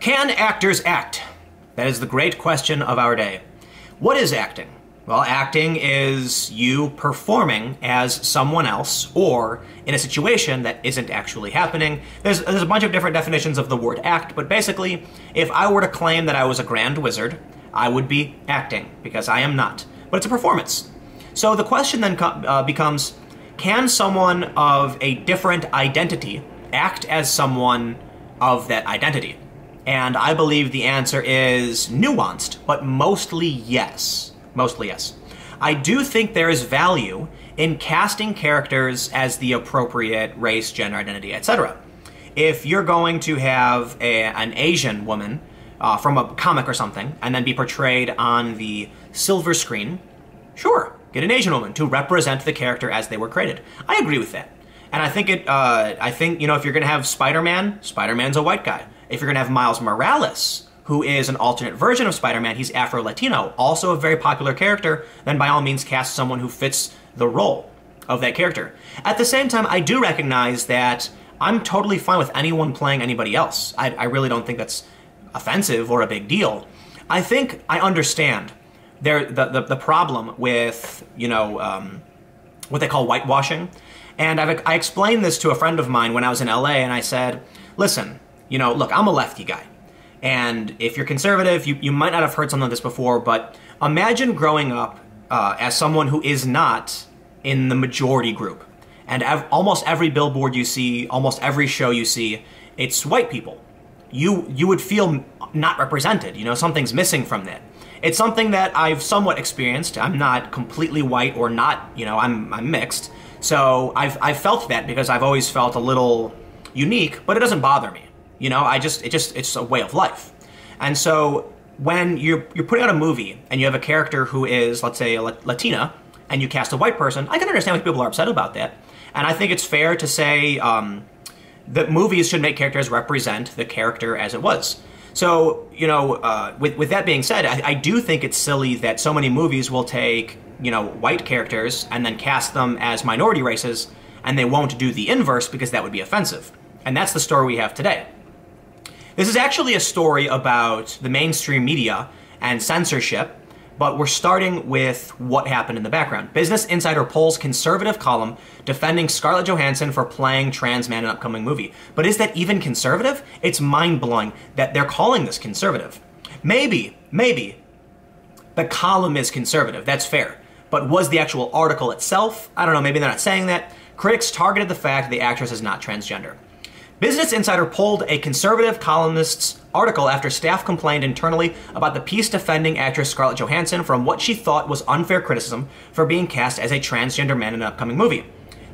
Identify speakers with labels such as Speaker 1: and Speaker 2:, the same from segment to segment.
Speaker 1: Can actors act? That is the great question of our day. What is acting? Well, acting is you performing as someone else or in a situation that isn't actually happening. There's a bunch of different definitions of the word act, but basically, if I were to claim that I was a grand wizard, I would be acting, because I am not. But it's a performance. So the question then becomes, can someone of a different identity act as someone of that identity? And I believe the answer is nuanced, but mostly yes. Mostly yes. I do think there is value in casting characters as the appropriate race, gender, identity, etc. If you're going to have an Asian woman from a comic or something, and then be portrayed on the silver screen, sure, get an Asian woman to represent the character as they were created. I agree with that. And I think if you're going to have Spider-Man, Spider-Man's a white guy. If you're going to have Miles Morales, who is an alternate version of Spider-Man, he's Afro-Latino, also a very popular character, then by all means cast someone who fits the role of that character. At the same time, I do recognize that I'm totally fine with anyone playing anybody else. I really don't think that's offensive or a big deal. I think I understand the problem with, what they call whitewashing. And I explained this to a friend of mine when I was in LA, and I said, listen, look, I'm a lefty guy. And if you're conservative, you might not have heard something like this before, but imagine growing up as someone who is not in the majority group. And almost every billboard you see, almost every show you see, it's white people. You would feel not represented. Something's missing from that. It's something that I've somewhat experienced. I'm not completely white or not, I'm mixed. So I've felt that because I've always felt a little unique, but it doesn't bother me. It's a way of life. And so when you're putting out a movie and you have a character who is, let's say, a Latina, and you cast a white person, I can understand why people are upset about that. And I think it's fair to say that movies should make characters represent the character as it was. So, with that being said, I do think it's silly that so many movies will take, white characters and then cast them as minority races, and they won't do the inverse because that would be offensive. And that's the story we have today. This is actually a story about the mainstream media and censorship, but we're starting with what happened in the background. Business Insider polls conservative column defending Scarlett Johansson for playing trans man in an upcoming movie. But is that even conservative? It's mind-blowing that they're calling this conservative. Maybe the column is conservative, that's fair. But was the actual article itself? I don't know, maybe they're not saying that. Critics targeted the fact the actress is not transgender. Business Insider polled a conservative columnist's article after staff complained internally about the piece defending actress Scarlett Johansson from what she thought was unfair criticism for being cast as a transgender man in an upcoming movie.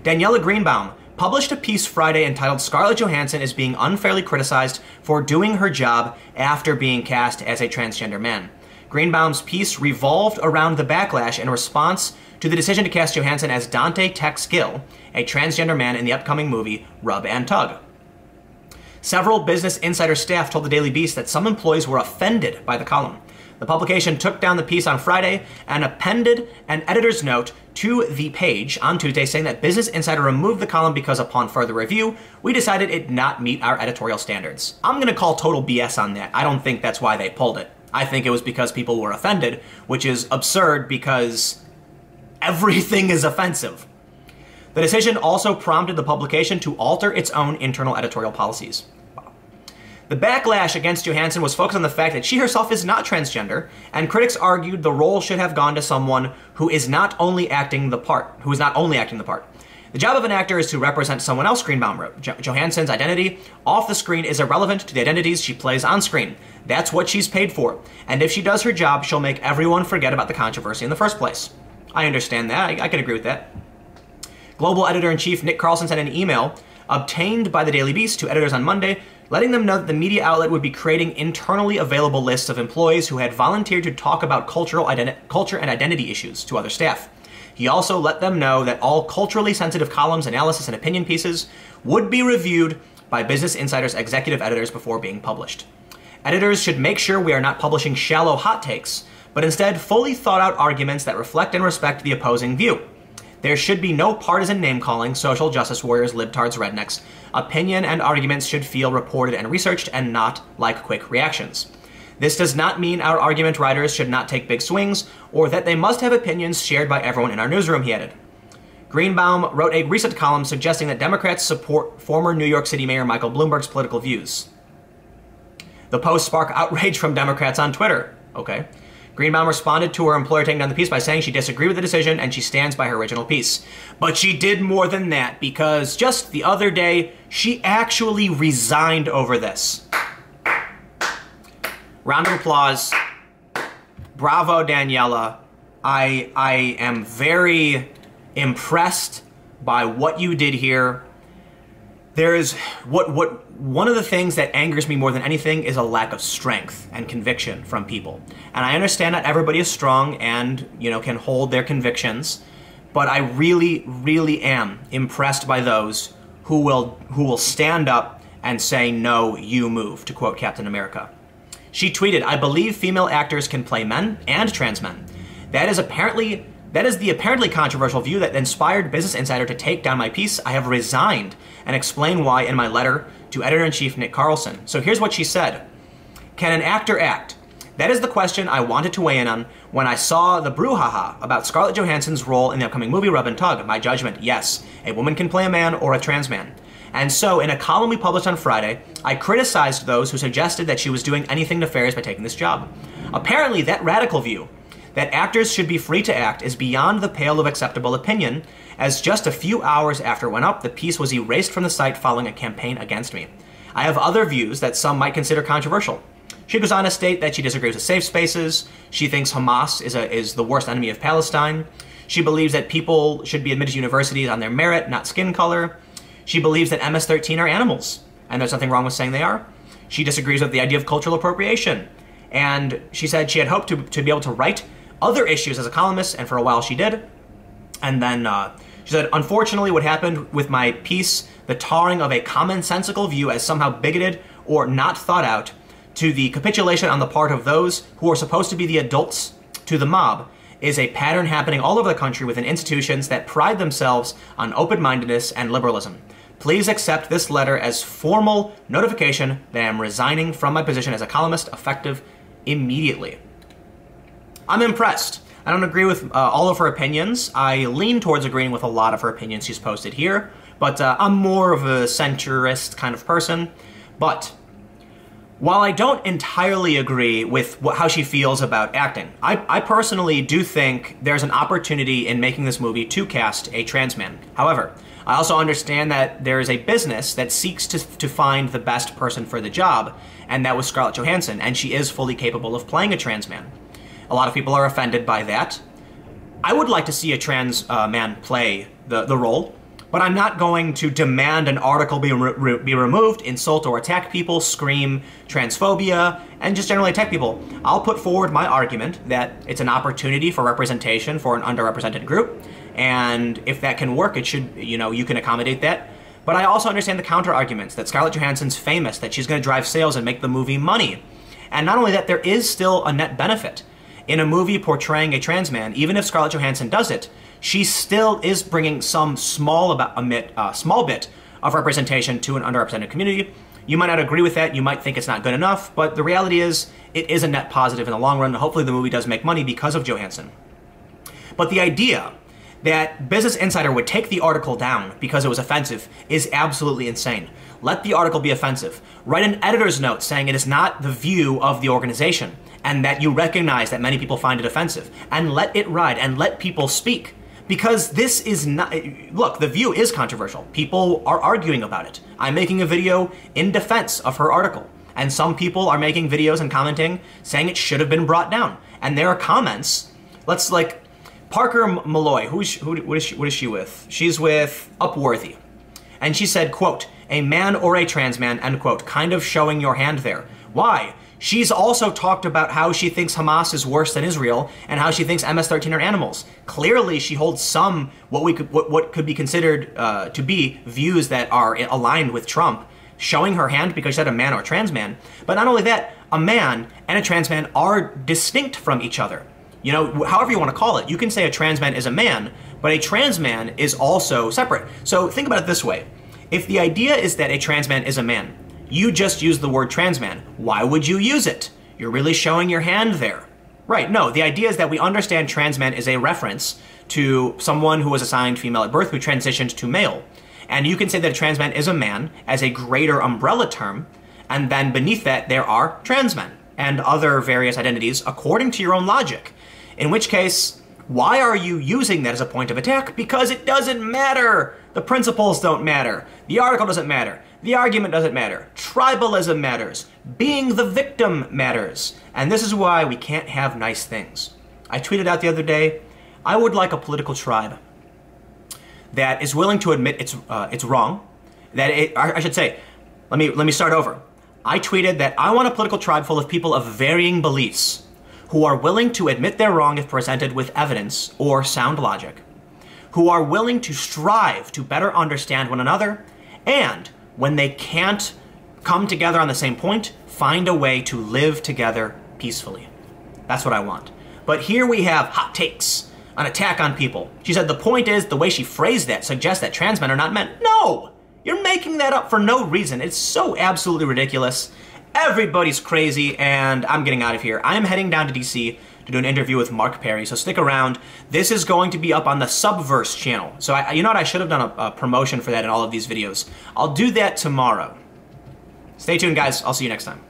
Speaker 1: Daniela Greenbaum published a piece Friday entitled "Scarlett Johansson is being unfairly criticized for doing her job after being cast as a transgender man." Greenbaum's piece revolved around the backlash in response to the decision to cast Johansson as Dante Tex Gill, a transgender man in the upcoming movie Rub and Tug. Several Business Insider staff told the Daily Beast that some employees were offended by the column. The publication took down the piece on Friday and appended an editor's note to the page on Tuesday saying that Business Insider removed the column because upon further review, we decided it did not meet our editorial standards. I'm going to call total BS on that. I don't think that's why they pulled it. I think it was because people were offended, which is absurd because everything is offensive. The decision also prompted the publication to alter its own internal editorial policies. The backlash against Johansson was focused on the fact that she herself is not transgender, and critics argued the role should have gone to someone who is not only acting the part. The job of an actor is to represent someone else, Greenbaum wrote. Johansson's identity off the screen is irrelevant to the identities she plays on screen. That's what she's paid for. And if she does her job, she'll make everyone forget about the controversy in the first place. I understand that. I can agree with that. Global editor-in-chief Nick Carlson sent an email obtained by the Daily Beast to editors on Monday, letting them know that the media outlet would be creating internally available lists of employees who had volunteered to talk about culture and identity issues to other staff. He also let them know that all culturally sensitive columns, analysis, and opinion pieces would be reviewed by Business Insider's executive editors before being published. Editors should make sure we are not publishing shallow hot takes, but instead fully thought out arguments that reflect and respect the opposing view. There should be no partisan name-calling, social justice warriors, libtards, rednecks. Opinion and arguments should feel reported and researched and not like quick reactions. This does not mean our argument writers should not take big swings or that they must have opinions shared by everyone in our newsroom, he added. Greenbaum wrote a recent column suggesting that Democrats support former New York City Mayor Michael Bloomberg's political views. The post sparked outrage from Democrats on Twitter. Okay. Greenbaum responded to her employer taking down the piece by saying she disagreed with the decision and she stands by her original piece. But she did more than that, because just the other day, she actually resigned over this. Round of applause. Bravo, Daniela. I am very impressed by what you did here. There's one of the things that angers me more than anything is a lack of strength and conviction from people. And I understand not everybody is strong and, can hold their convictions, but I really, really am impressed by those who will stand up and say, "No, you move," to quote Captain America. She tweeted, "I believe female actors can play men and trans men. That is the apparently controversial view that inspired Business Insider to take down my piece. I have resigned and explain why in my letter to Editor-in-Chief Nick Carlson." So here's what she said. "Can an actor act? That is the question I wanted to weigh in on when I saw the brouhaha about Scarlett Johansson's role in the upcoming movie Rub and Tug. My judgment, yes, a woman can play a man or a trans man. And so, in a column we published on Friday, I criticized those who suggested that she was doing anything nefarious by taking this job. Apparently, that radical view, that actors should be free to act, is beyond the pale of acceptable opinion, as just a few hours after it went up, the piece was erased from the site following a campaign against me. I have other views that some might consider controversial." She goes on to state that she disagrees with safe spaces. She thinks Hamas is the worst enemy of Palestine. She believes that people should be admitted to universities on their merit, not skin color. She believes that MS-13 are animals, and there's nothing wrong with saying they are. She disagrees with the idea of cultural appropriation. And she said she had hoped to be able to write other issues as a columnist, and for a while she did. And then she said, "Unfortunately, what happened with my piece, the tarring of a commonsensical view as somehow bigoted or not thought out, to the capitulation on the part of those who are supposed to be the adults to the mob, is a pattern happening all over the country within institutions that pride themselves on open-mindedness and liberalism. Please accept this letter as formal notification that I am resigning from my position as a columnist, effective immediately." I'm impressed. I don't agree with all of her opinions. I lean towards agreeing with a lot of her opinions she's posted here, but I'm more of a centrist kind of person. But while I don't entirely agree with how she feels about acting, I personally do think there's an opportunity in making this movie to cast a trans man. However, I also understand that there is a business that seeks to find the best person for the job, and that was Scarlett Johansson, and she is fully capable of playing a trans man. A lot of people are offended by that. I would like to see a trans man play the role, but I'm not going to demand an article be removed, insult or attack people, scream transphobia, and just generally attack people. I'll put forward my argument that it's an opportunity for representation for an underrepresented group, and if that can work, it should, you can accommodate that. But I also understand the counter-arguments that Scarlett Johansson's famous, that she's going to drive sales and make the movie money. And not only that, there is still a net benefit. In a movie portraying a trans man, even if Scarlett Johansson does it, she still is bringing some small bit of representation to an underrepresented community. You might not agree with that, you might think it's not good enough, but the reality is, it is a net positive in the long run, and hopefully the movie does make money because of Johansson. But the idea that Business Insider would take the article down because it was offensive is absolutely insane. Let the article be offensive. Write an editor's note saying it is not the view of the organization, and that you recognize that many people find it offensive, and let it ride, and let people speak. Because this is not, look, The View is controversial. People are arguing about it. I'm making a video in defense of her article, and some people are making videos and commenting saying it should have been brought down. And there are comments, Parker Malloy, what is she with? She's with Upworthy. And she said, quote, "A man or a trans man," end quote, kind of showing your hand there. Why? She's also talked about how she thinks Hamas is worse than Israel and how she thinks MS-13 are animals. Clearly, she holds some what could be considered to be views that are aligned with Trump, showing her hand because she said a man or a trans man. But not only that, a man and a trans man are distinct from each other. However you want to call it. You can say a trans man is a man, but But a trans man is also separate. So think about it this way. If the idea is that a trans man is a man, you just use the word trans man. Why would you use it? You're really showing your hand there. Right, no, the idea is that we understand trans man is a reference to someone who was assigned female at birth who transitioned to male. And you can say that a trans man is a man as a greater umbrella term, and then beneath that there are trans men and other various identities according to your own logic. In which case, why are you using that as a point of attack? Because it doesn't matter. The principles don't matter. The article doesn't matter. The argument doesn't matter. Tribalism matters. Being the victim matters. And this is why we can't have nice things. I tweeted out the other day, I would like a political tribe that is willing to admit it's wrong. I should say, let me start over. I tweeted that I want a political tribe full of people of varying beliefs who are willing to admit they're wrong if presented with evidence or sound logic, who are willing to strive to better understand one another, and when they can't come together on the same point, find a way to live together peacefully. That's what I want. But here we have hot takes, an attack on people. She said the point is, the way she phrased that suggests that trans men are not men. No! You're making that up for no reason. It's so absolutely ridiculous. Everybody's crazy, and I'm getting out of here. I'm heading down to DC to do an interview with Mark Perry, so stick around. This is going to be up on the Subverse channel. So you know what, I should have done a promotion for that in all of these videos. I'll do that tomorrow. Stay tuned, guys. I'll see you next time.